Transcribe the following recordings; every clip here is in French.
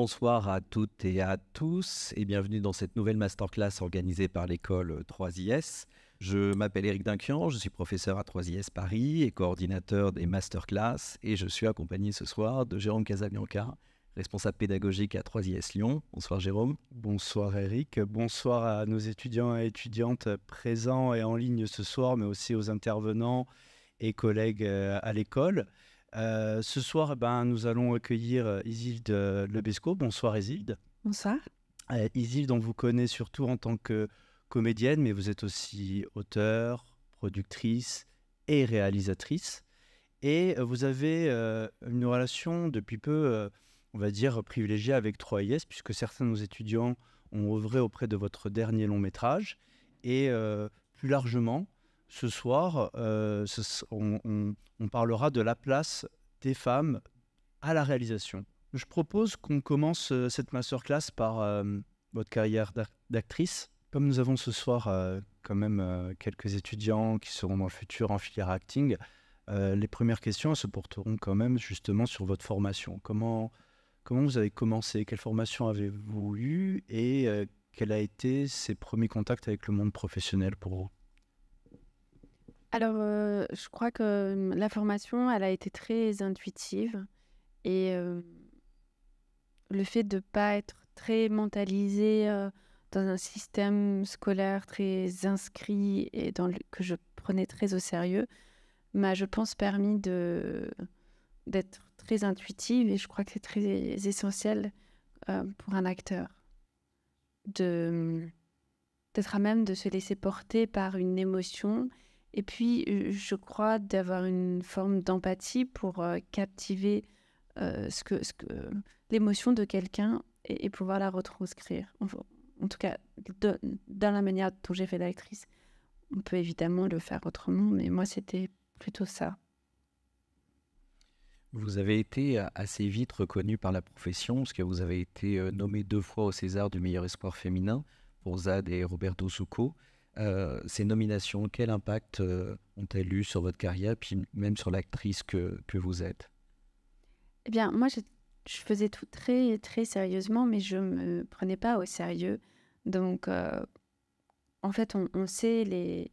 Bonsoir à toutes et à tous et bienvenue dans cette nouvelle masterclass organisée par l'école 3IS. Je m'appelle Éric Dunquian, je suis professeur à 3IS Paris et coordinateur des masterclass et je suis accompagné ce soir de Jérôme Casabianca, responsable pédagogique à 3IS Lyon. Bonsoir Jérôme. Bonsoir Eric, bonsoir à nos étudiants et étudiantes présents et en ligne ce soir, mais aussi aux intervenants et collègues à l'école. Ce soir, nous allons accueillir Isilde Lebesco. Bonsoir Isilde. Bonsoir. Isilde, on vous connaît surtout en tant que comédienne, mais vous êtes aussi auteure, productrice et réalisatrice. Et vous avez une relation depuis peu, on va dire, privilégiée avec 3IS, puisque certains de nos étudiants ont œuvré auprès de votre dernier long métrage. Et plus largement, ce soir, on parlera de la place des femmes à la réalisation. Je propose qu'on commence cette masterclass par votre carrière d'actrice. Comme nous avons ce soir quand même quelques étudiants qui seront dans le futur en filière acting, les premières questions se porteront quand même justement sur votre formation. Comment vous avez commencé? Quelle formation avez-vous eue? Et quels a été ces premiers contacts avec le monde professionnel pour vous? Alors, je crois que la formation, elle a été très intuitive et le fait de ne pas être très mentalisée dans un système scolaire très inscrit et que je prenais très au sérieux, m'a, je pense, permis d'être très intuitive et je crois que c'est très essentiel pour un acteur d'être à même de se laisser porter par une émotion. Et puis, je crois d'avoir une forme d'empathie pour captiver l'émotion de quelqu'un et pouvoir la retranscrire. En tout cas, dans la manière dont j'ai fait l'actrice. On peut évidemment le faire autrement, mais moi, c'était plutôt ça. Vous avez été assez vite reconnu par la profession parce que vous avez été nommé 2 fois au César du meilleur espoir féminin pour Zad et Roberto Succo. Ces nominations, quel impact ont-elles eu sur votre carrière, puis même sur l'actrice que vous êtes? Eh bien, moi, je faisais tout très, très sérieusement, mais je ne me prenais pas au sérieux. Donc, en fait, on sait les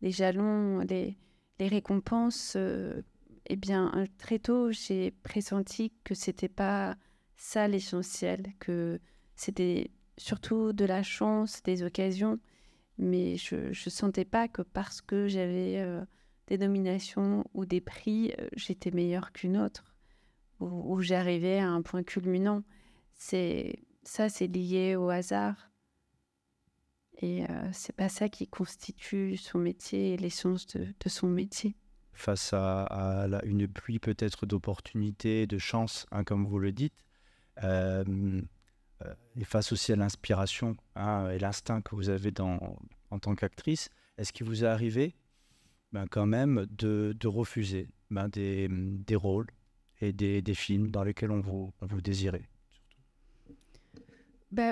jalons, les récompenses. Eh bien, très tôt, j'ai pressenti que c'était pas ça l'essentiel, que c'était surtout de la chance, des occasions, mais je sentais pas que parce que j'avais des nominations ou des prix, j'étais meilleure qu'une autre, ou j'arrivais à un point culminant. C'est lié au hasard. Et c'est pas ça qui constitue son métier et l'essence de son métier. Face à une pluie peut-être d'opportunités, de chance, hein, comme vous le dites, et face aussi à l'inspiration, hein, et l'instinct que vous avez en tant qu'actrice, est-ce qu'il vous est arrivé quand même de refuser des rôles et des films dans lesquels on vous désirait?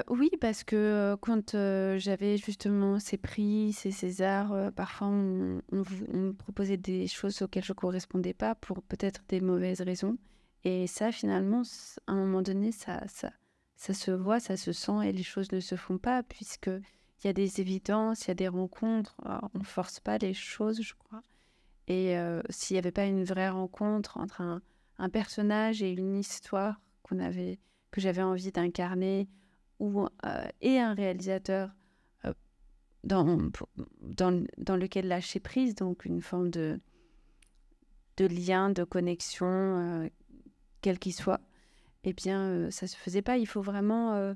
Oui, parce que quand j'avais justement ces prix, ces Césars, parfois on me proposait des choses auxquelles je ne correspondais pas pour peut-être des mauvaises raisons. Et ça, finalement, à un moment donné, ça se voit, ça se sent et les choses ne se font pas puisqu'il y a des évidences, il y a des rencontres. Alors, on ne force pas les choses, je crois. Et s'il n'y avait pas une vraie rencontre entre un personnage et une histoire que j'avais envie d'incarner, et un réalisateur euh, dans lequel lâcher prise, donc une forme de lien, de connexion, quel qu'il soit, eh bien, ça ne se faisait pas. Il faut vraiment,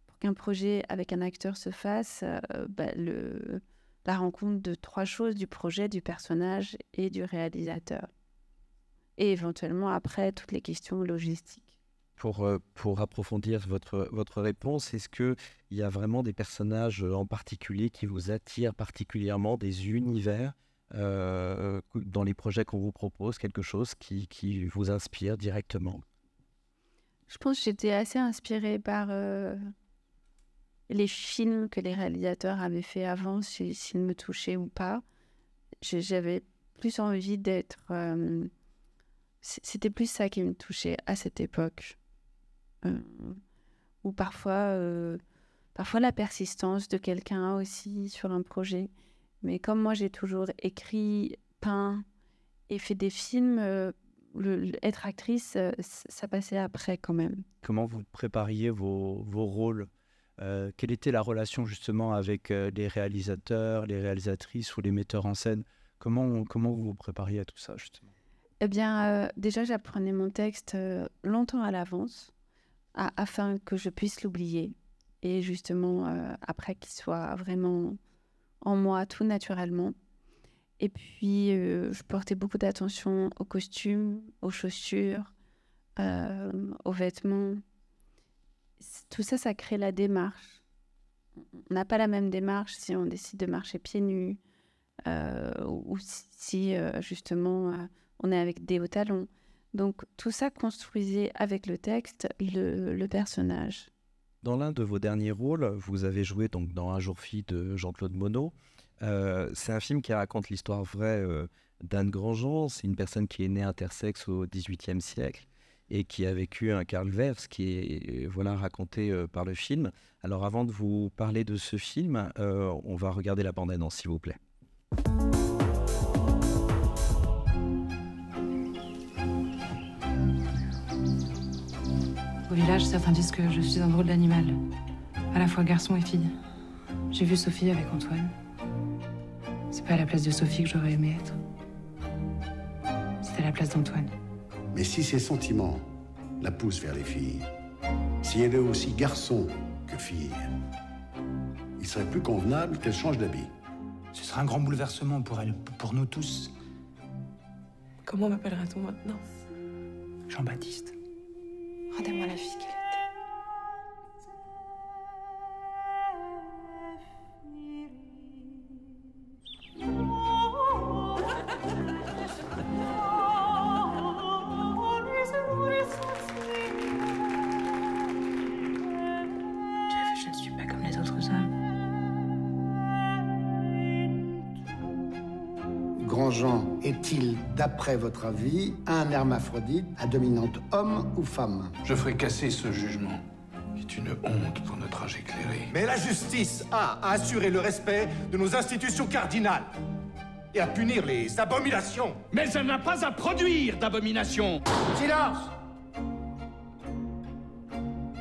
pour qu'un projet avec un acteur se fasse, la rencontre de 3 choses, du projet, du personnage et du réalisateur. Et éventuellement, après, toutes les questions logistiques. Pour approfondir votre réponse, est-ce qu'il y a vraiment des personnages en particulier qui vous attirent particulièrement, des univers dans les projets qu'on vous propose, quelque chose qui vous inspire directement? Je pense que j'étais assez inspirée par les films que les réalisateurs avaient fait avant, s'ils me touchaient ou pas. J'avais plus envie d'être... c'était plus ça qui me touchait à cette époque. ou parfois la persistance de quelqu'un aussi sur un projet. Mais comme moi, j'ai toujours écrit, peint et fait des films, être actrice, ça passait après quand même. Comment vous prépariez vos rôles? Quelle était la relation justement avec les réalisateurs, les réalisatrices ou les metteurs en scène? Comment vous vous prépariez à tout ça justement? Eh bien, déjà, j'apprenais mon texte longtemps à l'avance, afin que je puisse l'oublier. Et justement, après qu'il soit vraiment en moi, tout naturellement. Et puis, je portais beaucoup d'attention aux costumes, aux chaussures, aux vêtements. Tout ça, ça crée la démarche. On n'a pas la même démarche si on décide de marcher pieds nus ou si justement on est avec des hauts talons. Donc, tout ça construisait avec le texte le personnage. Dans l'un de vos derniers rôles, vous avez joué donc dans Un jour fille de Jean-Claude Monod. C'est un film qui raconte l'histoire vraie d'Anne Grandjean. C'est une personne qui est née intersexe au XVIIIe siècle et qui a vécu un calvaire, ce qui est raconté par le film. Alors avant de vous parler de ce film, on va regarder la bande-annonce, s'il vous plaît. Au village, certains disent que je suis un drôle d'animal, à la fois garçon et fille. J'ai vu Sophie avec Antoine. C'est pas à la place de Sophie que j'aurais aimé être. C'est à la place d'Antoine. Mais si ses sentiments la poussent vers les filles, si elle est aussi garçon que fille, il serait plus convenable qu'elle change d'habit. Ce sera un grand bouleversement pour elle, pour nous tous. Comment m'appellera-t-on maintenant? Jean-Baptiste. Rendez-moi la fille qu'elle était. Jeff, je ne suis pas comme les autres hommes. Grandjean est-il, d'après votre avis, un hermaphrodite à dominante homme ou femme? Je ferai casser ce jugement, qui est une honte pour notre âge éclairé. Mais la justice a à assurer le respect de nos institutions cardinales et à punir les abominations. Mais elle n'a pas à produire d'abominations. Silence!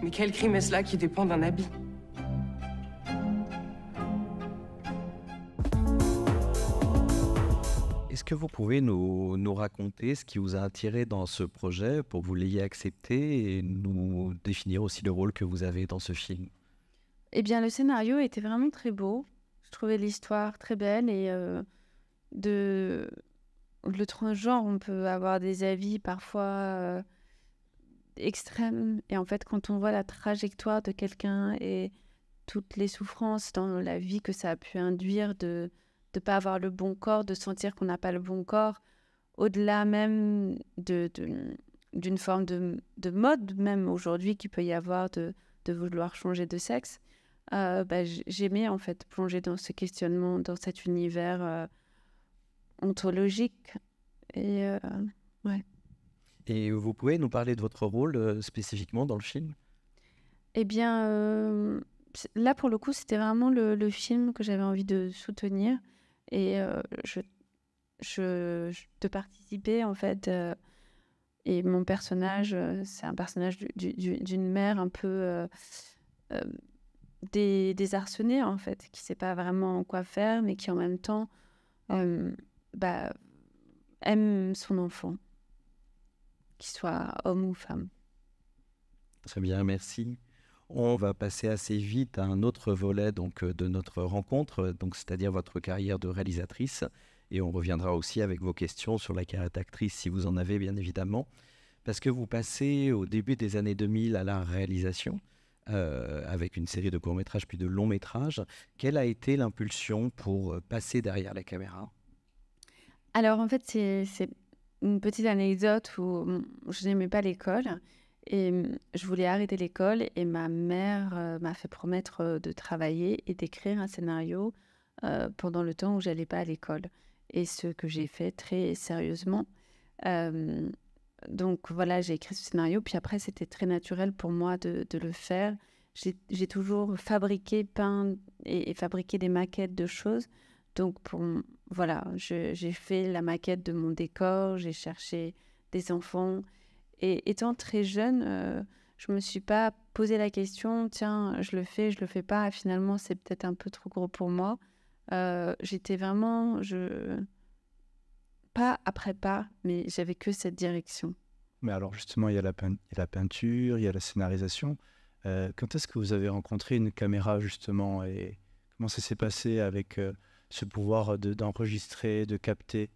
Mais quel crime est-ce là qui dépend d'un habit? Est-ce que vous pouvez nous raconter ce qui vous a attiré dans ce projet pour que vous l'ayez accepté et nous définir aussi le rôle que vous avez dans ce film? Eh bien, le scénario était vraiment très beau. Je trouvais l'histoire très belle et le transgenre, on peut avoir des avis parfois extrêmes. Et en fait, quand on voit la trajectoire de quelqu'un et toutes les souffrances dans la vie que ça a pu induire de ne pas avoir le bon corps, de sentir qu'on n'a pas le bon corps, au-delà même d'une forme de mode, même aujourd'hui, qu'il peut y avoir de vouloir changer de sexe, j'aimais en fait plonger dans ce questionnement, dans cet univers ontologique. Et ouais. Et vous pouvez nous parler de votre rôle spécifiquement dans le film? Eh bien, là, pour le coup, c'était vraiment le film que j'avais envie de soutenir. Et de participer, en fait. Et mon personnage, c'est un personnage d'une mère un peu désarçonnée, en fait, qui ne sait pas vraiment quoi faire, mais qui, en même temps, aime son enfant, qu'il soit homme ou femme. Très bien, merci. On va passer assez vite à un autre volet de notre rencontre, c'est-à-dire votre carrière de réalisatrice. Et on reviendra aussi avec vos questions sur la carrière d'actrice, si vous en avez bien évidemment. Parce que vous passez au début des années 2000 à la réalisation, avec une série de courts-métrages puis de longs-métrages. Quelle a été l'impulsion pour passer derrière la caméra? Alors en fait, c'est une petite anecdote où je n'aimais pas l'école. Et je voulais arrêter l'école et ma mère m'a fait promettre de travailler et d'écrire un scénario pendant le temps où j'allais pas à l'école. Et ce que j'ai fait très sérieusement. Donc voilà, j'ai écrit ce scénario. Puis après, c'était très naturel pour moi de le faire. j'ai toujours fabriqué, peint et fabriqué des maquettes de choses. Donc, voilà, j'ai fait la maquette de mon décor, j'ai cherché des enfants. Et étant très jeune, je me suis pas posé la question, tiens, je le fais pas. Finalement, c'est peut-être un peu trop gros pour moi. J'étais vraiment, pas après pas, mais j'avais que cette direction. Mais alors justement, il y a la peinture, il y a la scénarisation. Quand est-ce que vous avez rencontré une caméra justement et comment ça s'est passé avec ce pouvoir d'enregistrer, de capter?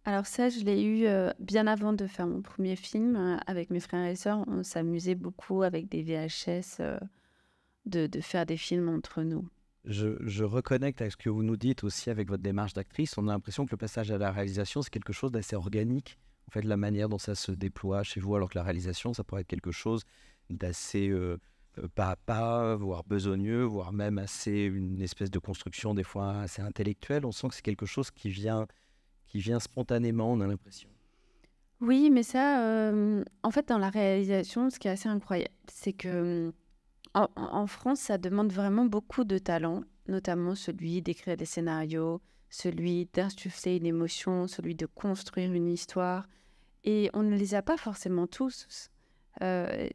Alors ça, je l'ai eu bien avant de faire mon premier film. Avec mes frères et sœurs, on s'amusait beaucoup avec des VHS, de faire des films entre nous. Je reconnecte avec ce que vous nous dites aussi avec votre démarche d'actrice. On a l'impression que le passage à la réalisation, c'est quelque chose d'assez organique. En fait, la manière dont ça se déploie chez vous, alors que la réalisation, ça pourrait être quelque chose d'assez pas à pas, voire besogneux, voire même assez une espèce de construction des fois assez intellectuelle. On sent que c'est quelque chose qui vient spontanément, on a l'impression. Oui, mais ça, en fait, dans la réalisation, ce qui est assez incroyable, c'est que en France, ça demande vraiment beaucoup de talent, notamment celui d'écrire des scénarios, celui d'insuffler une émotion, celui de construire une histoire. Et on ne les a pas forcément tous.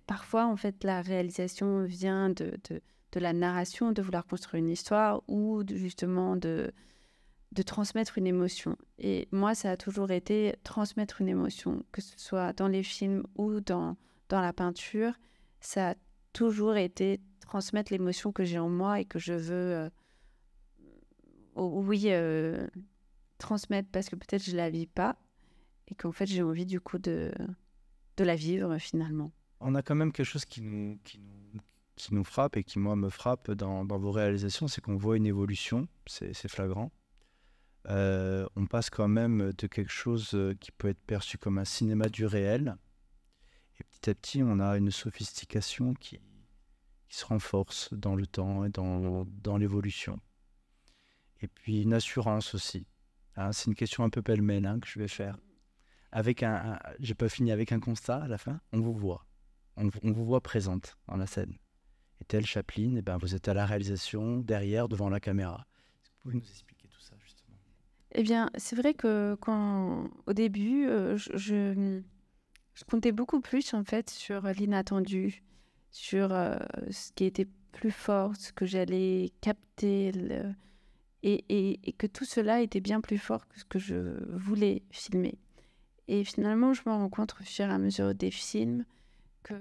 Parfois, en fait, la réalisation vient de la narration, de vouloir construire une histoire ou justement de transmettre une émotion. Et moi, ça a toujours été transmettre une émotion, que ce soit dans les films ou dans la peinture. Ça a toujours été transmettre l'émotion que j'ai en moi et que je veux, transmettre parce que peut-être je la vis pas et qu'en fait j'ai envie du coup de la vivre finalement. On a quand même quelque chose qui nous frappe et qui moi me frappe dans vos réalisations, c'est qu'on voit une évolution, c'est flagrant. On passe quand même de quelque chose qui peut être perçu comme un cinéma du réel. Et petit à petit, on a une sophistication qui se renforce dans le temps et dans l'évolution. Et puis une assurance aussi. Hein, c'est une question un peu pêle-mêle que je vais faire. J'ai pas fini avec un constat à la fin. On vous voit. On vous voit présente dans la scène. Et telle Chaplin, eh ben, vous êtes à la réalisation, derrière, devant la caméra. Est-ce que vous pouvez nous expliquer tout ça, justement? Eh bien, c'est vrai que au début, je comptais beaucoup plus en fait sur l'inattendu, sur ce qui était plus fort, ce que j'allais capter, et que tout cela était bien plus fort que ce que je voulais filmer. Et finalement, je me rends compte au fur et à mesure des films que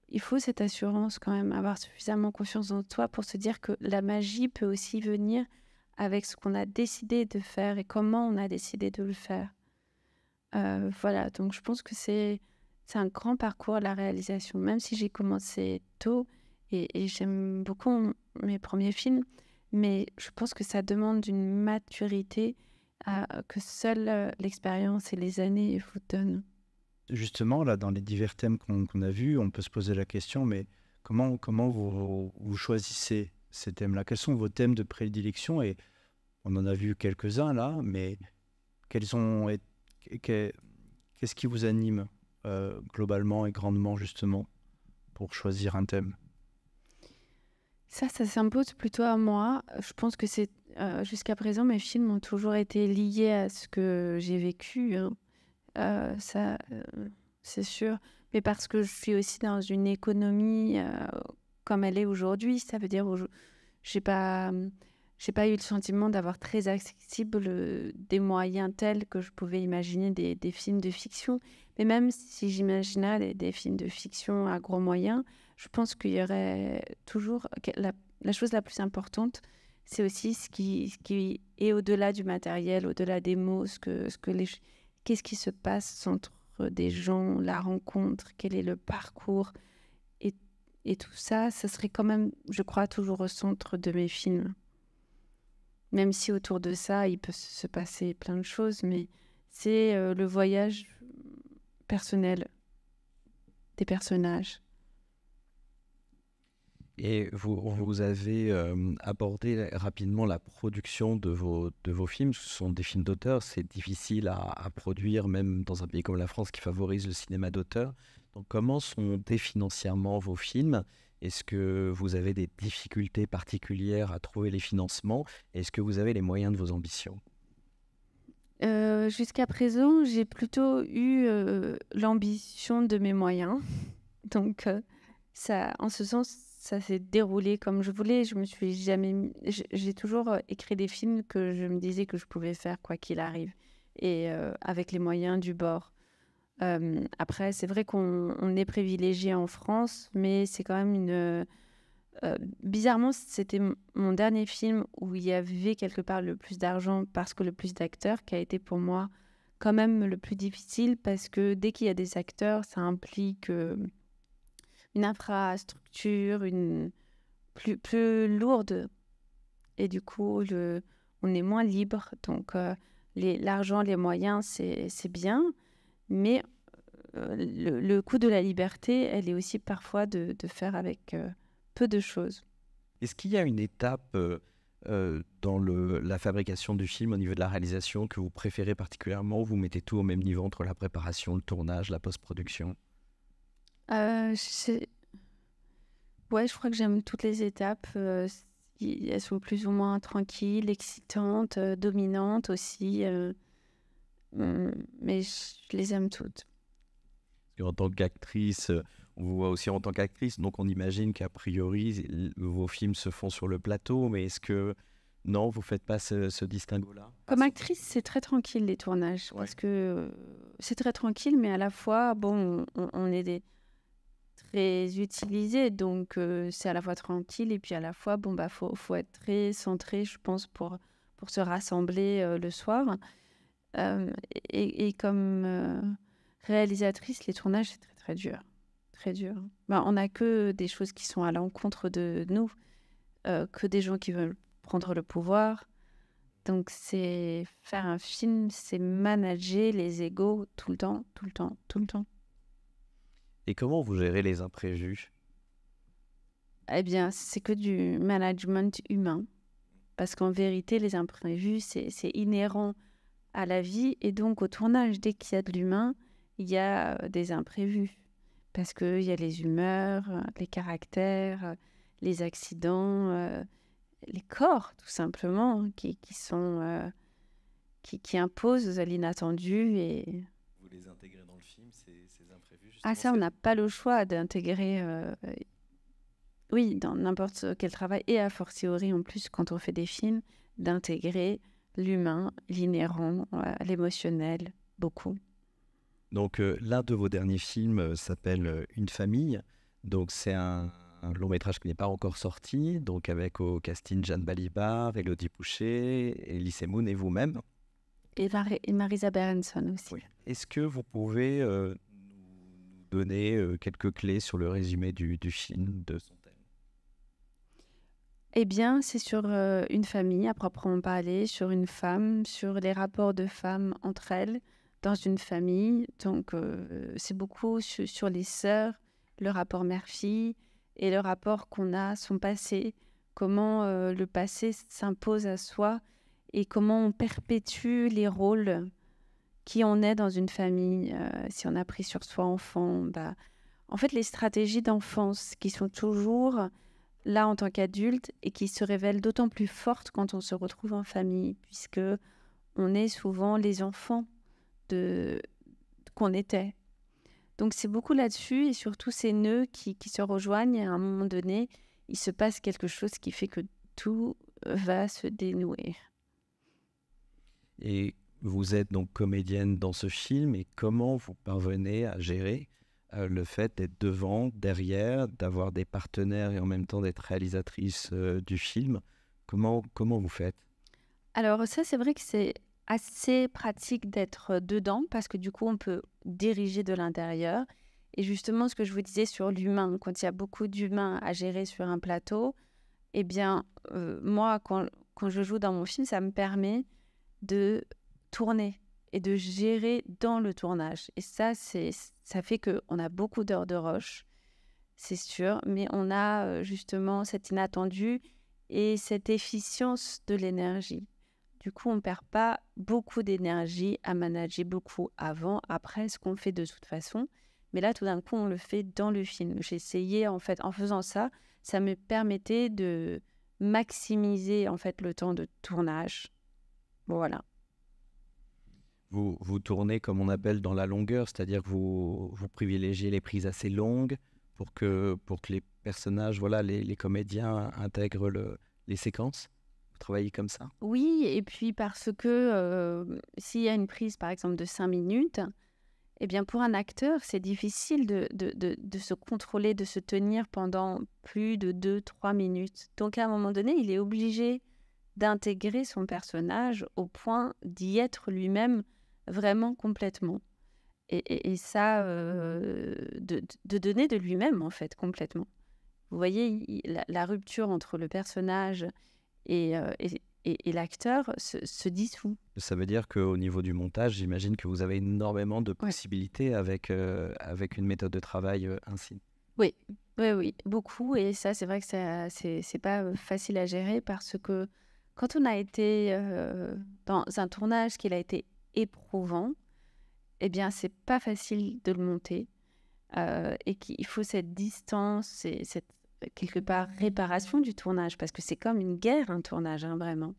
il faut cette assurance quand même, avoir suffisamment confiance en toi pour se dire que la magie peut aussi venir avec ce qu'on a décidé de faire et comment on a décidé de le faire. Voilà, donc je pense que c'est un grand parcours, la réalisation. Même si j'ai commencé tôt et j'aime beaucoup mes premiers films, mais je pense que ça demande une maturité que seule l'expérience et les années vous donnent. Justement, là, dans les divers thèmes qu'on a vus, on peut se poser la question, mais comment vous choisissez ces thèmes-là? Quels sont vos thèmes de prédilection? Et on en a vu quelques-uns là, mais qu'est-ce qui vous anime globalement et grandement, justement, pour choisir un thème? Ça s'impose plutôt à moi. Je pense que c'est jusqu'à présent, mes films ont toujours été liés à ce que j'ai vécu, hein. C'est sûr. Mais parce que je suis aussi dans une économie comme elle est aujourd'hui, ça veut dire que j'ai pas eu le sentiment d'avoir très accessible des moyens tels que je pouvais imaginer des films de fiction. Mais même si j'imaginais des films de fiction à gros moyens, je pense qu'il y aurait toujours... La chose la plus importante, c'est aussi ce qui est au-delà du matériel, au-delà des mots, qu'est-ce qui se passe entre des gens, la rencontre, quel est le parcours. Et tout ça, ça serait quand même, je crois, toujours au centre de mes films. Même si autour de ça, il peut se passer plein de choses, mais c'est le voyage personnel des personnages. Et vous avez abordé rapidement la production de vos films. Ce sont des films d'auteur, c'est difficile à produire, même dans un pays comme la France qui favorise le cinéma d'auteur. Donc comment sont montés financièrement vos films? Est-ce que vous avez des difficultés particulières à trouver les financements? Est-ce que vous avez les moyens de vos ambitions? Jusqu'à présent, j'ai plutôt eu l'ambition de mes moyens. Donc, ça, en ce sens, ça s'est déroulé comme je voulais. Je me suis jamais j'ai toujours écrit des films que je me disais que je pouvais faire quoi qu'il arrive, et avec les moyens du bord. Après, c'est vrai qu'on est privilégié en France, mais c'est quand même bizarrement, c'était mon dernier film où il y avait quelque part le plus d'argent parce que le plus d'acteurs, qui a été pour moi quand même le plus difficile, parce que dès qu'il y a des acteurs, ça implique une infrastructure plus lourde. Et du coup, on est moins libre. Donc, l'argent, les moyens, c'est bien. Mais le coût de la liberté, elle est aussi parfois de faire avec peu de choses. Est-ce qu'il y a une étape dans la fabrication du film, au niveau de la réalisation, que vous préférez particulièrement, où vous mettez tout au même niveau entre la préparation, le tournage, la post-production? Ouais, je crois que j'aime toutes les étapes. Elles sont plus ou moins tranquilles, excitantes, dominantes aussi. Mais je les aime toutes. En tant qu'actrice, on vous voit aussi en tant qu'actrice, donc on imagine qu'a priori, vos films se font sur le plateau, mais est-ce que, non, vous ne faites pas ce distinguo-là? Comme actrice, c'est très tranquille les tournages, parce que c'est très tranquille, mais à la fois, bon, on est très utilisés, donc c'est à la fois tranquille, et puis à la fois, bon, bah, faut être très centré, je pense, pour se rassembler le soir. Et comme réalisatrice, les tournages, c'est très, très dur. Très dur. Ben, on n'a que des choses qui sont à l'encontre de nous, que des gens qui veulent prendre le pouvoir. Donc, c'est faire un film, c'est manager les égos tout le temps, tout le temps, tout le temps. Et comment vous gérez les imprévus? Eh bien, c'est que du management humain. Parce qu'en vérité, les imprévus, c'est inhérent à la vie. Et donc, au tournage, dès qu'il y a de l'humain, il y a des imprévus. Parce qu'il y a les humeurs, les caractères, les accidents, les corps, tout simplement, qui imposent l'inattendu. Et... Vous les intégrez dans le film, ces imprévus, Ah, ça, on n'a pas le choix d'intégrer... oui, dans n'importe quel travail, et a fortiori, en plus, quand on fait des films, d'intégrer l'humain, l'inhérent, l'émotionnel, beaucoup. Donc, l'un de vos derniers films s'appelle Une famille. Donc, c'est un long métrage qui n'est pas encore sorti, donc avec au casting Jeanne Balibar, Élodie Pouchet, Elise Moon et vous-même. Et Marisa Berenson aussi. Oui. Est-ce que vous pouvez nous donner quelques clés sur le résumé du film, de son thème? Eh bien, c'est sur une famille à proprement parler, sur une femme, sur les rapports de femmes entre elles, dans une famille. Donc, c'est beaucoup sur les sœurs, le rapport mère-fille et le rapport qu'on a à son passé, comment le passé s'impose à soi et comment on perpétue les rôles qui on est dans une famille. Si on a pris sur soi enfant, bah, en fait, les stratégies d'enfance qui sont toujours là en tant qu'adulte et qui se révèlent d'autant plus fortes quand on se retrouve en famille, puisque on est souvent les enfants qu'on était. Donc c'est beaucoup là-dessus, et surtout ces nœuds qui se rejoignent, et à un moment donné, il se passe quelque chose qui fait que tout va se dénouer. Et vous êtes donc comédienne dans ce film, et comment vous parvenez à gérer le fait d'être devant, derrière, d'avoir des partenaires et en même temps d'être réalisatrice du film? Comment vous faites? Alors ça, c'est vrai que c'est assez pratique d'être dedans, parce que du coup, on peut diriger de l'intérieur. Et justement, ce que je vous disais sur l'humain, quand il y a beaucoup d'humains à gérer sur un plateau, eh bien, moi, quand je joue dans mon film, ça me permet de tourner et de gérer dans le tournage. Et ça fait qu'on a beaucoup d'heures de rush. c'est sûr, mais on a justement cet inattendu et cette efficience de l'énergie. Du coup, on ne perd pas beaucoup d'énergie à manager beaucoup avant, après, ce qu'on fait de toute façon. Mais là, tout d'un coup, on le fait dans le film. J'ai essayé, en fait, en faisant ça, ça me permettait de maximiser, en fait, le temps de tournage. Voilà. Vous tournez comme on appelle dans la longueur, c'est-à-dire que vous privilégiez les prises assez longues pour que les personnages, voilà, les comédiens intègrent les séquences. Vous travaillez comme ça? Oui, et puis parce que s'il y a une prise, par exemple, de 5 minutes, eh bien, pour un acteur, c'est difficile de se contrôler, de se tenir pendant plus de 2-3 minutes. Donc, à un moment donné, il est obligé d'intégrer son personnage au point d'y être lui-même vraiment complètement. Et ça, de donner de lui-même, en fait, complètement. Vous voyez, la rupture entre le personnage et l'acteur se dissout. Ça veut dire qu'au niveau du montage, j'imagine que vous avez énormément de possibilités avec une méthode de travail ainsi. Oui, beaucoup. Et ça, c'est vrai que c'est pas facile à gérer parce que quand on a été dans un tournage qui a été éprouvant, eh bien, c'est pas facile de le monter et qu'il faut cette distance et cette, quelque part, réparation du tournage parce que c'est comme une guerre, un tournage, hein, vraiment.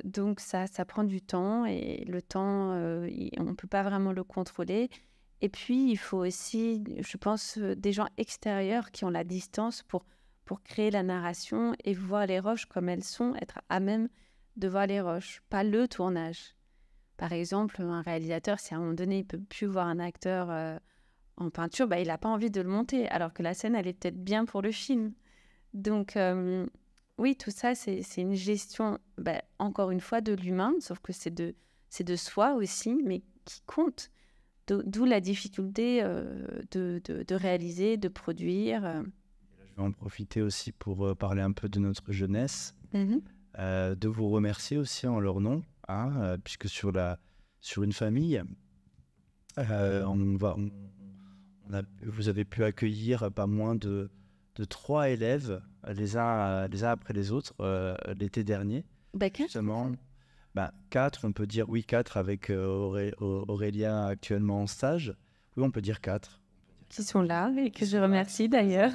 Donc, ça prend du temps et le temps, on ne peut pas vraiment le contrôler. Et puis, il faut aussi, je pense, des gens extérieurs qui ont la distance pour créer la narration et voir les roches comme elles sont, être à même de voir les roches, pas le tournage. Par exemple, un réalisateur, si à un moment donné, il ne peut plus voir un acteur en peinture, il n'a pas envie de le monter, alors que la scène, elle est peut-être bien pour le film. Donc, oui, tout ça, c'est une gestion, encore une fois, de l'humain, sauf que c'est de soi aussi, mais qui compte. D'où la difficulté de réaliser, de produire. Je vais en profiter aussi pour parler un peu de notre jeunesse, de vous remercier aussi en leur nom, puisque sur une famille, vous avez pu accueillir pas moins de 3 élèves, les uns après les autres, l'été dernier. Justement. 4, on peut dire, oui, 4 avec Aurélien actuellement en stage. Oui, on peut dire 4. Qui sont là et que je remercie d'ailleurs.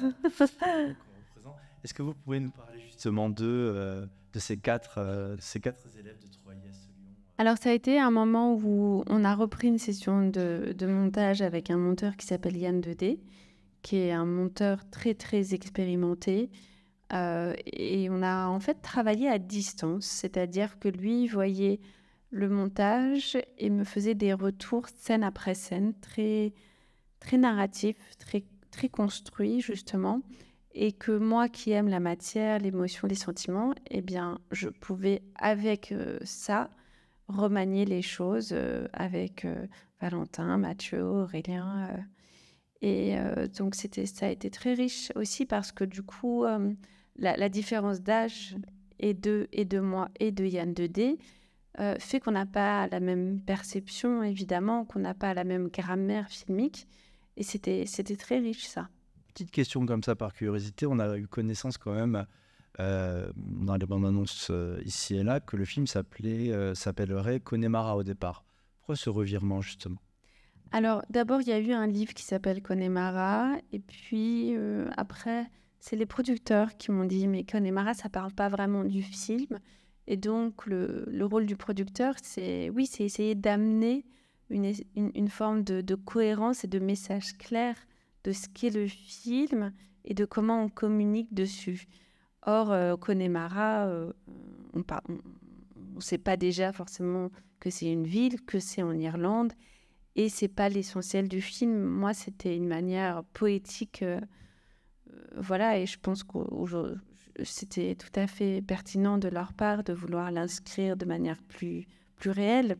Est-ce que vous pouvez nous parler justement de ces 4 élèves de 3IS Lyon? Alors, ça a été un moment où on a repris une session de montage avec un monteur qui s'appelle Yann 2D, qui est un monteur très, très expérimenté. Et on a en fait travaillé à distance, c'est-à-dire que lui voyait le montage et me faisait des retours scène après scène, très, très narratifs, très, très construits justement, et que moi qui aime la matière, l'émotion, les sentiments, eh bien je pouvais avec ça remanier les choses avec Valentin, Mathieu, Aurélien. Et donc ça a été très riche aussi parce que du coup, la différence d'âge et de moi et de Yann 2D fait qu'on n'a pas la même perception, évidemment, qu'on n'a pas la même grammaire filmique. Et c'était très riche, ça. Petite question comme ça par curiosité, on a eu connaissance quand même dans les bandes annonces ici et là que le film s'appellerait Connemara au départ. Pourquoi ce revirement justement? Alors, d'abord, il y a eu un livre qui s'appelle Connemara, et puis après, c'est les producteurs qui m'ont dit « Mais Connemara, ça parle pas vraiment du film ». Et donc, le rôle du producteur, c'est essayer d'amener une forme de cohérence et de message clair de ce qu'est le film et de comment on communique dessus. Or, Connemara, on ne sait pas déjà forcément que c'est une ville, que c'est en Irlande, et c'est pas l'essentiel du film. Moi, c'était une manière poétique, voilà, et je pense que c'était tout à fait pertinent de leur part de vouloir l'inscrire de manière plus réelle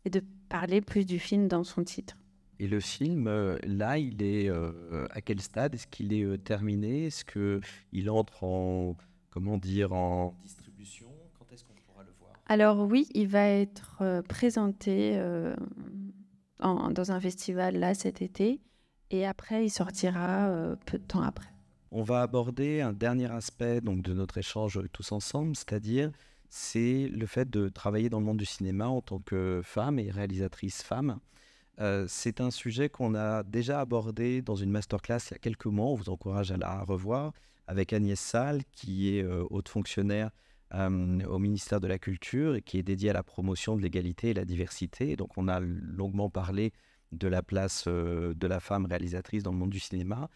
et de parler plus du film dans son titre. Et le film, là, il est à quel stade? Est-ce qu'il est terminé? Est-ce qu'il entre en distribution? Quand est-ce qu'on pourra le voir? Alors oui, il va être présenté dans un festival là cet été. et après, il sortira peu de temps après. On va aborder un dernier aspect donc, de notre échange tous ensemble, c'est le fait de travailler dans le monde du cinéma en tant que femme et réalisatrice femme. C'est un sujet qu'on a déjà abordé dans une masterclass il y a quelques mois. On vous encourage à la revoir avec Agnès Salle, qui est haute fonctionnaire au ministère de la Culture et qui est dédiée à la promotion de l'égalité et la diversité. Donc, on a longuement parlé de la place de la femme réalisatrice dans le monde du cinéma.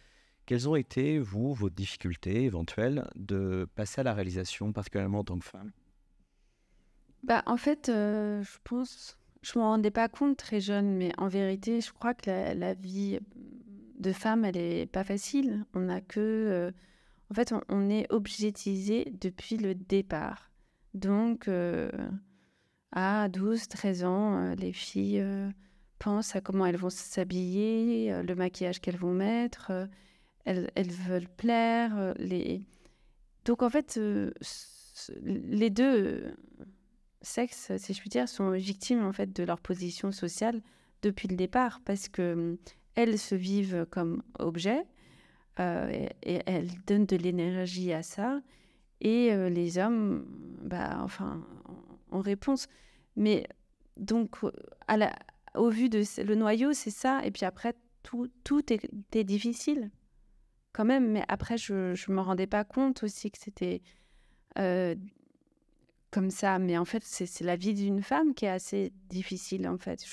Quelles ont été, vous, vos difficultés éventuelles de passer à la réalisation, particulièrement en tant que femme ? En fait, je pense, je ne m'en rendais pas compte très jeune, mais en vérité, je crois que la vie de femme, elle n'est pas facile. On a que... en fait, on est objetisé depuis le départ. Donc, à 12, 13 ans, les filles pensent à comment elles vont s'habiller, le maquillage qu'elles vont mettre... Elles veulent plaire. Donc, en fait, les deux sexes, si je puis dire, sont victimes en fait, de leur position sociale depuis le départ parce qu'elles se vivent comme objets et elles donnent de l'énergie à ça. Et les hommes, en réponse. Mais donc, au vu de le noyau, c'est ça. Et puis après, tout est difficile. Quand même, mais après, je ne me rendais pas compte aussi que c'était comme ça. Mais en fait, c'est la vie d'une femme qui est assez difficile, en fait.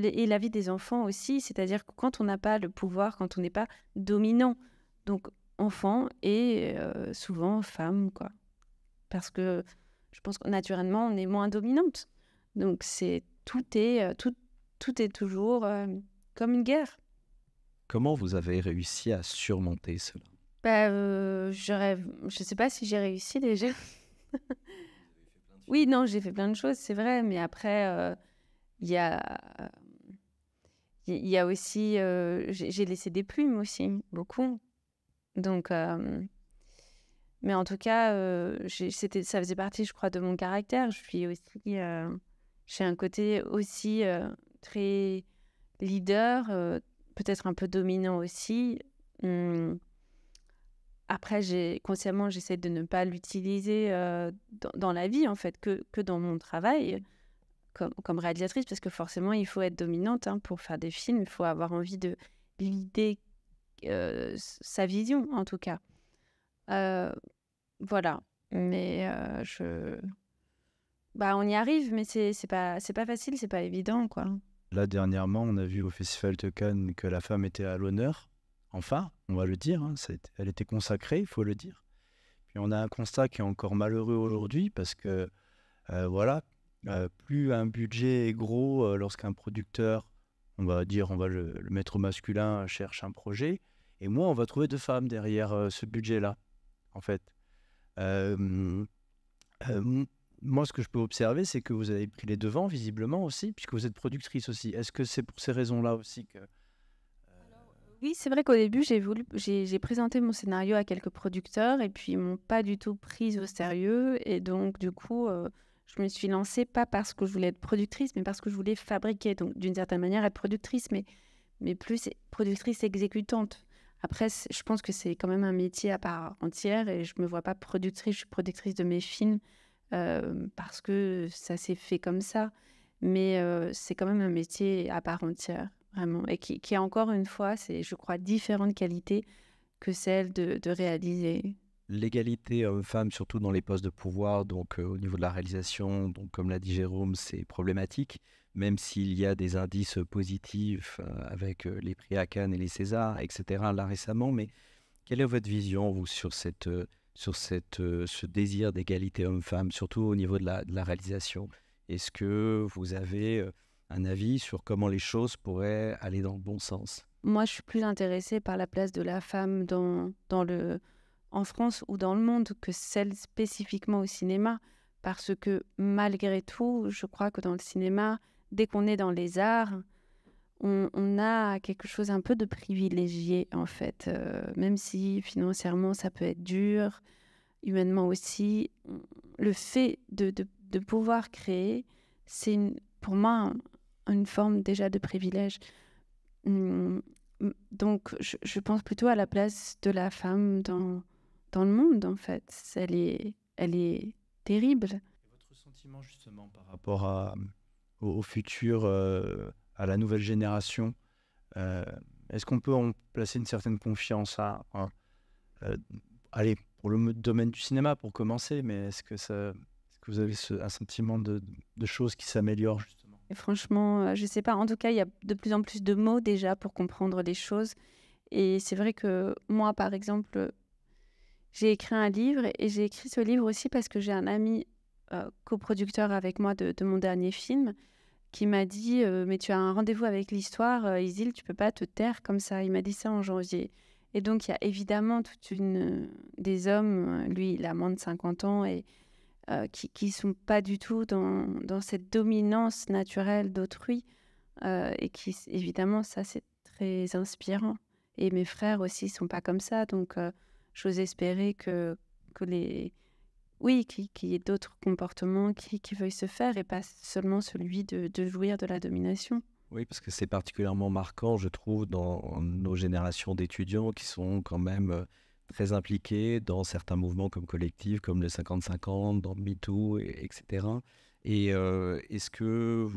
Et la vie des enfants aussi, c'est-à-dire que quand on n'a pas le pouvoir, quand on n'est pas dominant, donc enfant et souvent femme, quoi. Parce que je pense que naturellement, on est moins dominante. Donc, tout est toujours comme une guerre. Comment vous avez réussi à surmonter cela ? Je ne sais pas si j'ai réussi déjà. Oui, non, j'ai fait plein de choses, c'est vrai. Mais après, il y a aussi... j'ai laissé des plumes aussi, beaucoup. Donc, mais en tout cas, ça faisait partie, je crois, de mon caractère. Je suis aussi... j'ai un côté aussi très leader, peut-être un peu dominant aussi. Après, consciemment, j'essaie de ne pas l'utiliser dans la vie, en fait, que dans mon travail comme réalisatrice, parce que forcément, il faut être dominante pour faire des films. Il faut avoir envie de l'idée, sa vision, en tout cas. Voilà. Mais on y arrive, mais c'est pas facile, c'est pas évident, quoi. Là, dernièrement, on a vu au Festival de Cannes que la femme était à l'honneur. Enfin, on va le dire, elle était consacrée, il faut le dire. Puis on a un constat qui est encore malheureux aujourd'hui parce que, plus un budget est gros lorsqu'un producteur, on va le mettre au masculin, cherche un projet, et moins on va trouver de femmes derrière ce budget-là, en fait. Moi, ce que je peux observer, c'est que vous avez pris les devants, visiblement aussi, puisque vous êtes productrice aussi. Est-ce que c'est pour ces raisons-là aussi que... Oui, c'est vrai qu'au début, j'ai présenté mon scénario à quelques producteurs et puis ils m'ont pas du tout prise au sérieux. Et donc, du coup, je me suis lancée pas parce que je voulais être productrice, mais parce que je voulais fabriquer. Donc, d'une certaine manière, être productrice, mais plus productrice exécutante. Après, je pense que c'est quand même un métier à part entière et je me vois pas productrice. Je suis productrice de mes films. Parce que ça s'est fait comme ça. Mais c'est quand même un métier à part entière, vraiment. Et qui encore une fois, c'est, je crois, différentes qualités que celle de réaliser. L'égalité homme-femme, surtout dans les postes de pouvoir, donc au niveau de la réalisation, donc comme l'a dit Jérôme, c'est problématique, même s'il y a des indices positifs avec les prix à Cannes et les Césars, etc., là récemment. Mais quelle est votre vision, vous, sur ce désir d'égalité homme-femme, surtout au niveau de la réalisation? Est-ce que vous avez un avis sur comment les choses pourraient aller dans le bon sens? Moi, je suis plus intéressée par la place de la femme en France ou dans le monde que celle spécifiquement au cinéma. Parce que malgré tout, je crois que dans le cinéma, dès qu'on est dans les arts, on a quelque chose un peu de privilégié, en fait. Même si financièrement, ça peut être dur, humainement aussi. Le fait de pouvoir créer, c'est pour moi une forme déjà de privilège. Donc, je pense plutôt à la place de la femme dans le monde, en fait. Elle est terrible. Votre sentiment justement par rapport au futur, à la nouvelle génération, euh, est-ce qu'on peut en placer une certaine confiance allez, pour le domaine du cinéma pour commencer, mais est-ce que vous avez un sentiment de choses qui s'améliorent justement? Et franchement, je sais pas. En tout cas, il y a de plus en plus de mots déjà pour comprendre les choses. Et c'est vrai que moi, par exemple, j'ai écrit un livre et j'ai écrit ce livre aussi parce que j'ai un ami coproducteur avec moi de mon dernier film qui m'a dit mais tu as un rendez-vous avec l'histoire, Isil, tu peux pas te taire comme ça. Il m'a dit ça en janvier. Et donc, il y a évidemment des hommes, lui, il a moins de 50 ans, et qui sont pas du tout dans cette dominance naturelle d'autrui. Et qui, évidemment, ça, c'est très inspirant. Et mes frères aussi sont pas comme ça. Donc, j'ose espérer que qu'il y ait d'autres comportements qui veuillent se faire et pas seulement celui de jouir de la domination. Oui, parce que c'est particulièrement marquant, je trouve, dans nos générations d'étudiants qui sont quand même très impliqués dans certains mouvements comme collectifs, comme le 50-50, dans MeToo, etc. Et est-ce que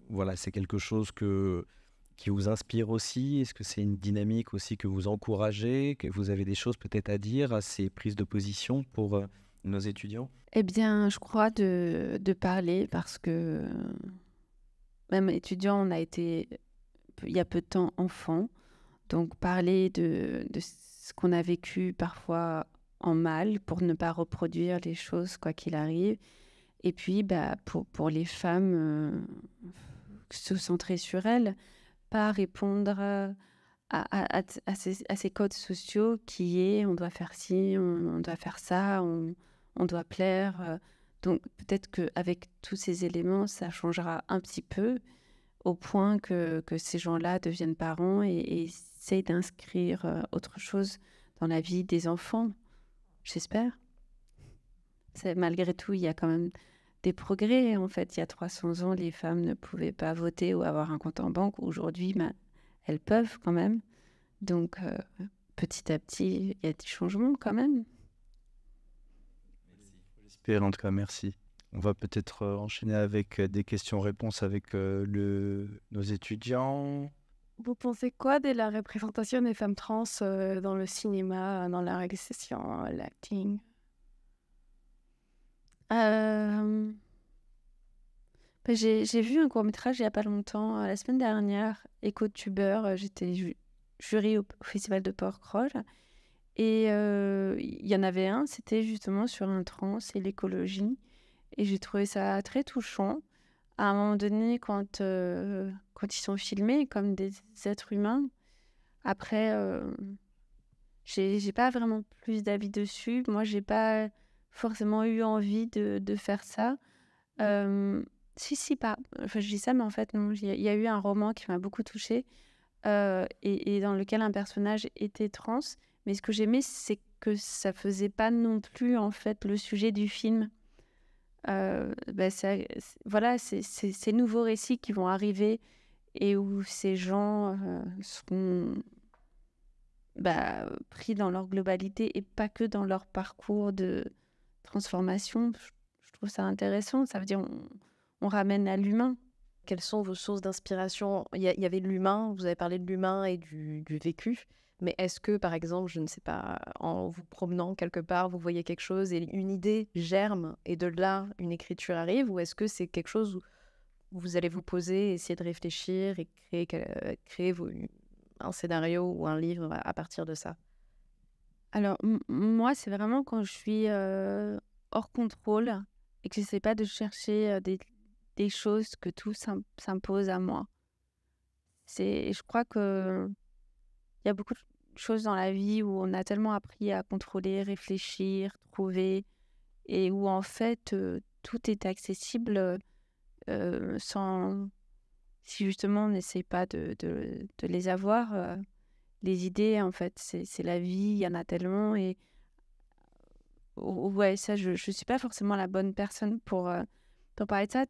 voilà, c'est quelque chose qui vous inspire aussi? Est-ce que c'est une dynamique aussi que vous encouragez, que vous avez des choses peut-être à dire à ces prises de position pour nos étudiants? Eh bien, je crois de parler parce que même étudiant, on a été, il y a peu de temps, enfant. Donc, parler de ce qu'on a vécu parfois en mal pour ne pas reproduire les choses, quoi qu'il arrive. Et puis, pour les femmes, se centrer sur elles, pas répondre à ces codes sociaux qui est on doit faire ci, on doit faire ça, on doit plaire. Donc peut-être qu'avec tous ces éléments, ça changera un petit peu au point que ces gens-là deviennent parents et essayent d'inscrire autre chose dans la vie des enfants. J'espère. Malgré tout, il y a quand même des progrès. En fait, il y a 300 ans, les femmes ne pouvaient pas voter ou avoir un compte en banque. Aujourd'hui, elles peuvent quand même. Donc, petit à petit, il y a des changements quand même. J'espère, en tout cas, merci. On va peut-être enchaîner avec des questions-réponses avec nos étudiants. Vous pensez quoi de la représentation des femmes trans dans le cinéma, dans la réalisation, l'acting? J'ai vu un court-métrage il n'y a pas longtemps, la semaine dernière, Éco-tubeur. J'étais jury au Festival de Porquerolles. Et il y en avait un, c'était justement sur un trans et l'écologie. Et j'ai trouvé ça très touchant. À un moment donné, quand ils sont filmés comme des êtres humains, après, j'ai pas vraiment plus d'avis dessus. Moi, j'ai pas forcément eu envie de faire ça. Enfin, je dis ça, mais en fait, non. Il y a eu un roman qui m'a beaucoup touchée et dans lequel un personnage était trans. Mais ce que j'aimais, c'est que ça faisait pas non plus, en fait, le sujet du film. Voilà, c'est ces nouveaux récits qui vont arriver et où ces gens seront pris dans leur globalité et pas que dans leur parcours de transformation. Je trouve ça intéressant. Ça veut dire on ramène à l'humain. Quelles sont vos sources d'inspiration? Il y avait l'humain, vous avez parlé de l'humain et du vécu, mais est-ce que, par exemple, je ne sais pas, en vous promenant quelque part, vous voyez quelque chose et une idée germe et de là, une écriture arrive, ou est-ce que c'est quelque chose où vous allez vous poser, essayer de réfléchir et créer un scénario ou un livre à partir de ça? Alors, moi, c'est vraiment quand je suis hors contrôle et que je n'essaie pas de chercher des choses que tout s'impose à moi. Je crois que il y a beaucoup de choses dans la vie où on a tellement appris à contrôler, réfléchir, trouver, et où en fait tout est accessible si justement on n'essaie pas de les avoir. Les idées, en fait, c'est la vie, il y en a tellement. Et ouais, ça, je ne suis pas forcément la bonne personne pour parler de ça,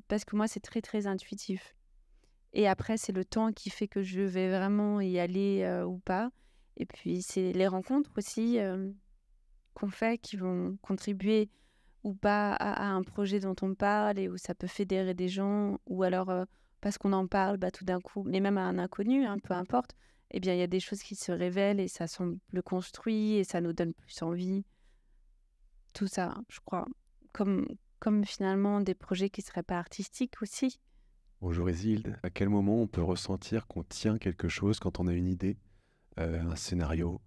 parce que moi, c'est très, très intuitif. Et après, c'est le temps qui fait que je vais vraiment y aller ou pas. Et puis, c'est les rencontres aussi qu'on fait qui vont contribuer ou pas à un projet dont on parle et où ça peut fédérer des gens. Ou alors, parce qu'on en parle, tout d'un coup, mais même à un inconnu, hein, peu importe, eh bien, il y a des choses qui se révèlent et ça semble plus construit et ça nous donne plus envie. Tout ça, je crois. Comme finalement des projets qui ne seraient pas artistiques aussi. Bonjour Isilde, à quel moment on peut ressentir qu'on tient quelque chose quand on a une idée, un scénario,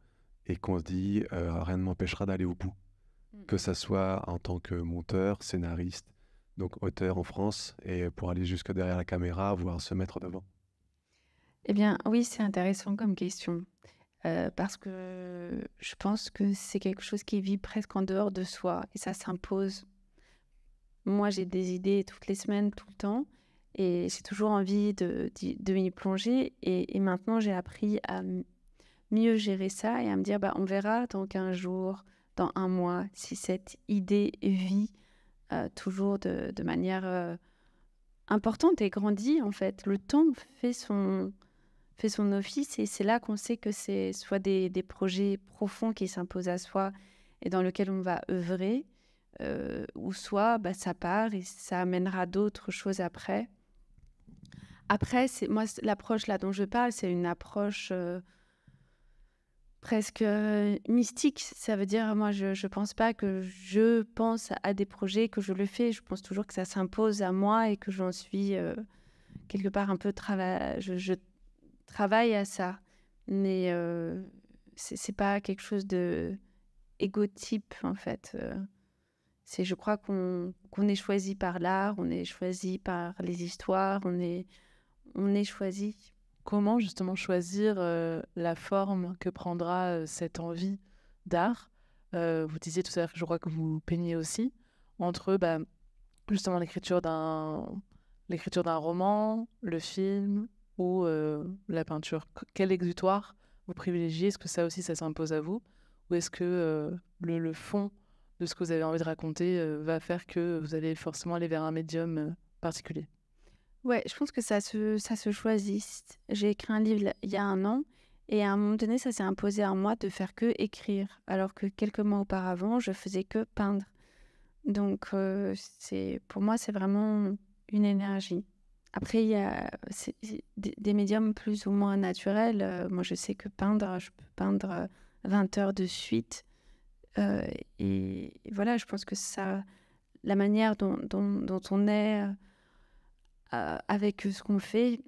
et qu'on se dit rien ne m'empêchera d'aller au bout, que ça soit en tant que monteur, scénariste, donc auteur en France, et pour aller jusque derrière la caméra, voire se mettre devant. Eh bien, oui, c'est intéressant comme question. Parce que je pense que c'est quelque chose qui vit presque en dehors de soi et ça s'impose. Moi, j'ai des idées toutes les semaines, tout le temps, et j'ai toujours envie de m'y plonger. Et maintenant, j'ai appris à mieux gérer ça et à me dire, on verra dans 15 jours, dans 1 mois, si cette idée vit toujours de manière importante et grandit, en fait. Le temps fait son office et c'est là qu'on sait que c'est soit des projets profonds qui s'imposent à soi et dans lesquels on va œuvrer, ou soit ça part et ça amènera d'autres choses après. Après, moi, l'approche là dont je parle, c'est une approche presque mystique. Ça veut dire, moi, je pense pas que je pense à des projets, que je le fais. Je pense toujours que ça s'impose à moi et que j'en suis quelque part un peu je travaille à ça. Mais c'est pas quelque chose de égotype, en fait. Je crois qu'on est choisi par l'art, on est choisi par les histoires, on est choisi. Comment justement choisir la forme que prendra cette envie d'art Vous disiez tout à l'heure que je crois que vous peignez aussi entre justement l'écriture d'un roman, le film ou la peinture. Quel exutoire vous privilégiez? Est-ce que ça aussi ça s'impose à vous ou est-ce que le fond de ce que vous avez envie de raconter va faire que vous allez forcément aller vers un médium particulier? Ouais, je pense que ça se choisit. J'ai écrit un livre il y a 1 an et à un moment donné, ça s'est imposé à moi de faire que écrire, alors que quelques mois auparavant, je faisais que peindre. Donc, pour moi, c'est vraiment une énergie. Après, il y a des médiums plus ou moins naturels. Moi, je sais que je peux peindre 20 heures de suite. Et voilà, je pense que ça, la manière dont on est avec ce qu'on fait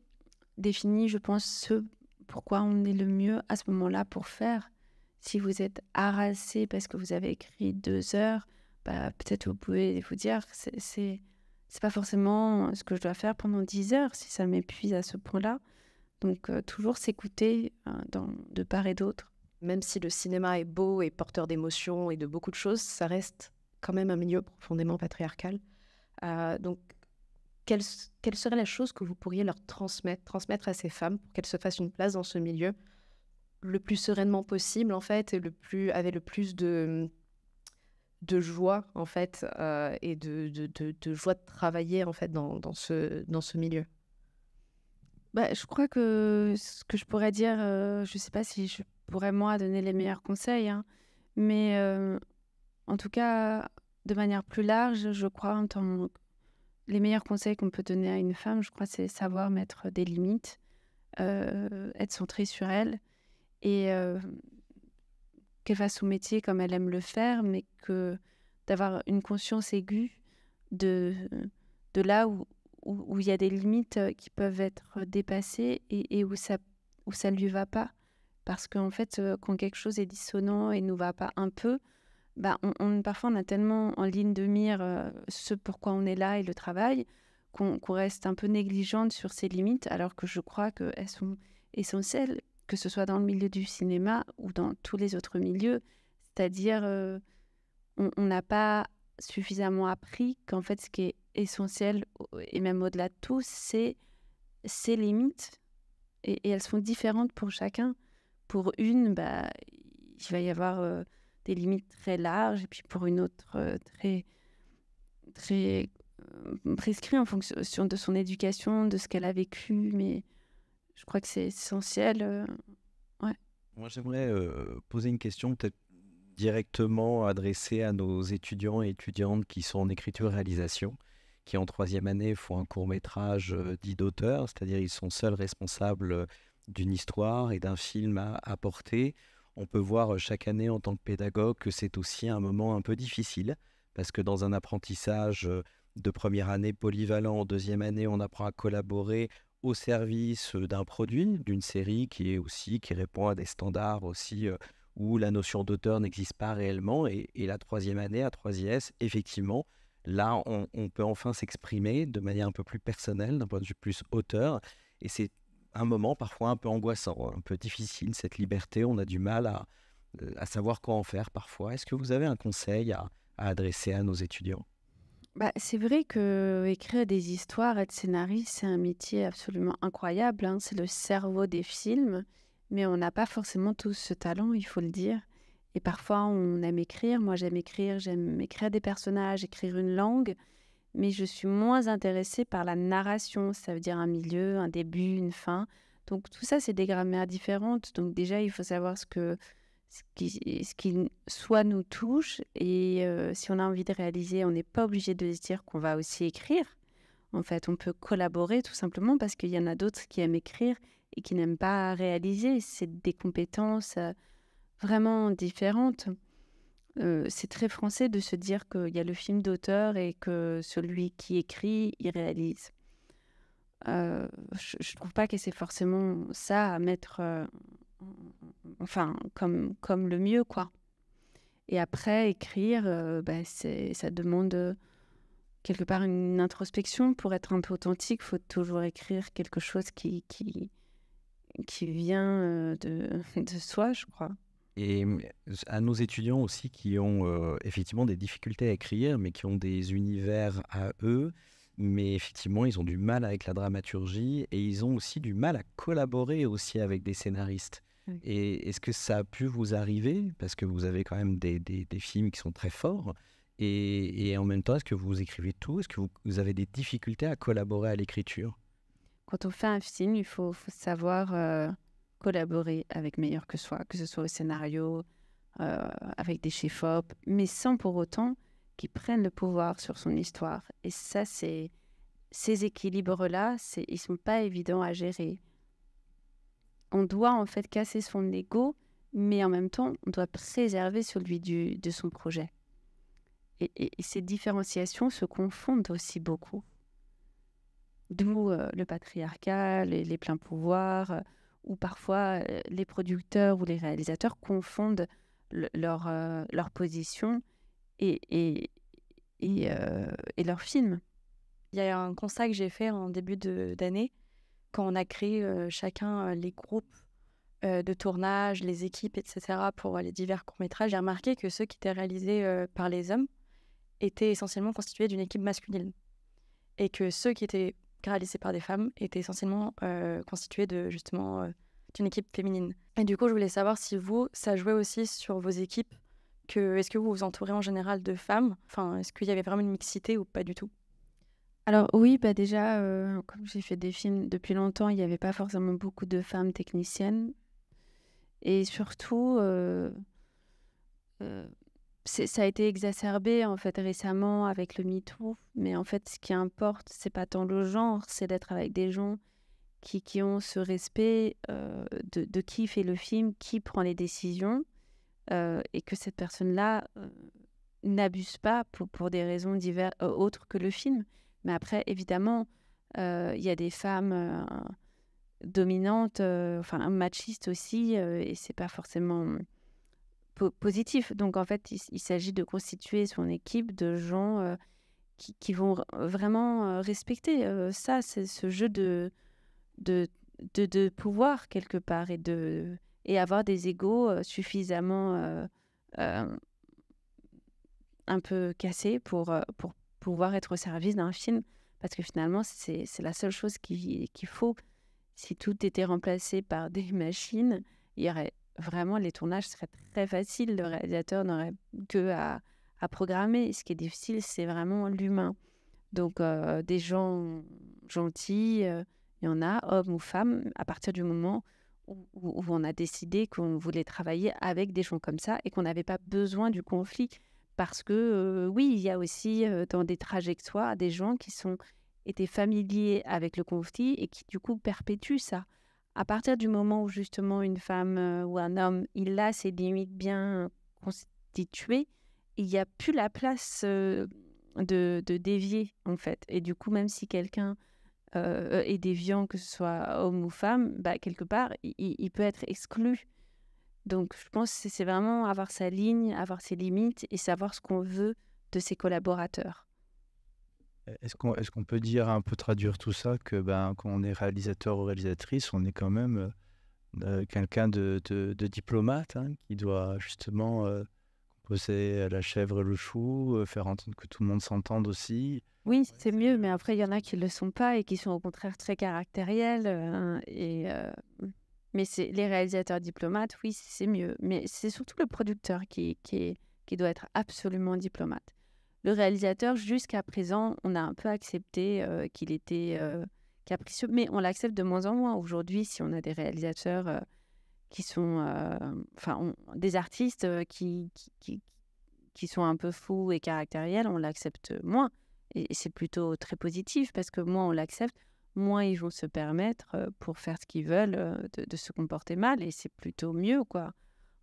définit, je pense, ce pourquoi on est le mieux à ce moment-là pour faire. Si vous êtes harassé parce que vous avez écrit 2 heures, peut-être vous pouvez vous dire c'est pas forcément ce que je dois faire pendant 10 heures si ça m'épuise à ce point-là. Donc toujours s'écouter de part et d'autre. Même si le cinéma est beau et porteur d'émotions et de beaucoup de choses, ça reste quand même un milieu profondément patriarcal. Donc, quelle serait la chose que vous pourriez leur transmettre à ces femmes pour qu'elles se fassent une place dans ce milieu le plus sereinement possible, en fait, et avec le plus de joie, en fait, et de joie de travailler, en fait, dans ce milieu? Je crois que ce que je pourrais dire, je sais pas si je pourrais, moi, donner les meilleurs conseils, hein, mais en tout cas, de manière plus large, je crois, les meilleurs conseils qu'on peut donner à une femme, je crois, c'est savoir mettre des limites, être centrée sur elle et qu'elle fasse son métier comme elle aime le faire, mais d'avoir une conscience aiguë de là où il y a des limites qui peuvent être dépassées et où ça lui va pas. Parce qu'en fait, quand quelque chose est dissonant et nous va pas un peu, parfois on a tellement en ligne de mire ce pourquoi on est là et le travail qu'on reste un peu négligente sur ces limites, alors que je crois qu'elles sont essentielles, que ce soit dans le milieu du cinéma ou dans tous les autres milieux. C'est-à-dire, on n'a pas suffisamment appris qu'en fait, ce qui est essentiel, et même au-delà de tout, c'est ces limites. Et elles sont différentes pour chacun. Pour une, il va y avoir des limites très larges, et puis pour une autre, très, très prescrit en fonction de son éducation, de ce qu'elle a vécu, mais je crois que c'est essentiel. Ouais. Moi, j'aimerais poser une question peut-être directement adressée à nos étudiants et étudiantes qui sont en écriture-réalisation, qui en 3e année font un court-métrage dit d'auteur, c'est-à-dire ils sont seuls responsables d'une histoire et d'un film à porter. On peut voir chaque année en tant que pédagogue que c'est aussi un moment un peu difficile, parce que dans un apprentissage de première année polyvalent, en 2e année, on apprend à collaborer au service d'un produit, d'une série qui répond à des standards aussi où la notion d'auteur n'existe pas réellement. Et la 3e année, à 3IS, effectivement, là, on peut enfin s'exprimer de manière un peu plus personnelle, d'un point de vue plus auteur. Et c'est un moment parfois un peu angoissant, un peu difficile, cette liberté. On a du mal à savoir quoi en faire parfois. Est-ce que vous avez un conseil à adresser à nos étudiants ? C'est vrai que écrire des histoires, être scénariste, c'est un métier absolument incroyable, hein. C'est le cerveau des films, mais on n'a pas forcément tous ce talent, il faut le dire. Et parfois, on aime écrire. Moi, j'aime écrire des personnages, écrire une langue, mais je suis moins intéressée par la narration. Ça veut dire un milieu, un début, une fin. Donc tout ça, c'est des grammaires différentes. Donc déjà, il faut savoir ce qui soit nous touche, et si on a envie de réaliser, on n'est pas obligé de se dire qu'on va aussi écrire. En fait, on peut collaborer tout simplement parce qu'il y en a d'autres qui aiment écrire et qui n'aiment pas réaliser. C'est des compétences vraiment différentes. C'est très français de se dire qu'il y a le film d'auteur et que celui qui écrit, il réalise. Je ne trouve pas que c'est forcément ça à mettre... comme le mieux, quoi. Et après, écrire, ça demande quelque part une introspection. Pour être un peu authentique, il faut toujours écrire quelque chose qui vient de soi, je crois. Et à nos étudiants aussi qui ont effectivement des difficultés à écrire, mais qui ont des univers à eux, mais effectivement, ils ont du mal avec la dramaturgie et ils ont aussi du mal à collaborer aussi avec des scénaristes. Oui. Et est-ce que ça a pu vous arriver? Parce que vous avez quand même des films qui sont très forts. Et en même temps, est-ce que vous écrivez tout? Est-ce que vous avez des difficultés à collaborer à l'écriture? Quand on fait un film, il faut savoir collaborer avec meilleur que soi, que ce soit au scénario, avec des chefs-op, mais sans pour autant qu'ils prennent le pouvoir sur son histoire. Et ça, ces équilibres-là, ils ne sont pas évidents à gérer. On doit en fait casser son ego, mais en même temps, on doit préserver celui de son projet. Et ces différenciations se confondent aussi beaucoup. D'où le patriarcat, les pleins pouvoirs, où parfois les producteurs ou les réalisateurs confondent leur position et leur film. Il y a un constat que j'ai fait en début d'année, quand on a créé chacun les groupes de tournage, les équipes, etc. pour les divers courts-métrages. J'ai remarqué que ceux qui étaient réalisés par les hommes étaient essentiellement constitués d'une équipe masculine. Et que ceux qui étaient réalisés par des femmes étaient essentiellement constitués d'une équipe féminine. Et du coup, je voulais savoir si ça jouait aussi sur vos équipes. Est-ce que vous vous entourez en général de femmes? Enfin, est-ce qu'il y avait vraiment une mixité ou pas du tout? Alors oui, déjà, comme j'ai fait des films depuis longtemps, il n'y avait pas forcément beaucoup de femmes techniciennes. Et surtout, ça a été exacerbé en fait récemment avec le MeToo. Mais en fait, ce qui importe, c'est pas tant le genre, c'est d'être avec des gens qui ont ce respect de qui fait le film, qui prend les décisions, et que cette personne-là n'abuse pas pour des raisons diverses, autres que le film. Mais après, évidemment, il y a des femmes dominantes, machistes aussi, et c'est pas forcément positif. Donc, en fait, il s'agit de constituer son équipe de gens qui vont vraiment respecter ça. C'est ce jeu de pouvoir, quelque part, et avoir des égos suffisamment un peu cassés pour pouvoir être au service d'un film, parce que finalement, c'est la seule chose qu'il faut. Si tout était remplacé par des machines, il y aurait vraiment, les tournages seraient très faciles. Le réalisateur n'aurait que à programmer. Ce qui est difficile, c'est vraiment l'humain. Donc, des gens gentils, il y en a, hommes ou femmes, à partir du moment où on a décidé qu'on voulait travailler avec des gens comme ça et qu'on n'avait pas besoin du conflit. Parce que, oui, il y a aussi dans des trajectoires des gens qui étaient familiers avec le conflit et qui, du coup, perpétuent ça. À partir du moment où, justement, une femme ou un homme, il a ses limites bien constituées, il n'y a plus la place de dévier, en fait. Et du coup, même si quelqu'un est déviant, que ce soit homme ou femme, bah, quelque part, il peut être exclu. Donc, je pense que c'est vraiment avoir sa ligne, avoir ses limites et savoir ce qu'on veut de ses collaborateurs. Est-ce qu'on peut dire, un peu traduire tout ça, que quand on est réalisateur ou réalisatrice, on est quand même quelqu'un de diplomate, hein, qui doit justement composer la chèvre et le chou, faire entendre que tout le monde s'entende aussi. Oui, c'est mieux, mais après, il y en a qui ne le sont pas et qui sont au contraire très caractériels. Mais les réalisateurs diplomates, oui, c'est mieux. Mais c'est surtout le producteur qui doit être absolument diplomate. Le réalisateur, jusqu'à présent, on a un peu accepté qu'il était capricieux, mais on l'accepte de moins en moins. Aujourd'hui, si on a des réalisateurs qui sont... des artistes qui sont un peu fous et caractériels, on l'accepte moins. Et c'est plutôt très positif parce que moins on l'accepte, moins ils vont se permettre pour faire ce qu'ils veulent de se comporter mal et c'est plutôt mieux, quoi.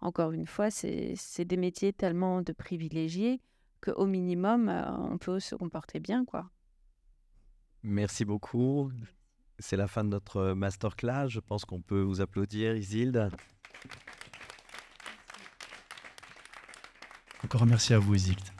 Encore une fois, c'est des métiers tellement de privilégiés qu'au minimum, on peut se comporter bien, quoi. Merci beaucoup. C'est la fin de notre masterclass. Je pense qu'on peut vous applaudir, Isilde. Encore merci à vous, Isilde.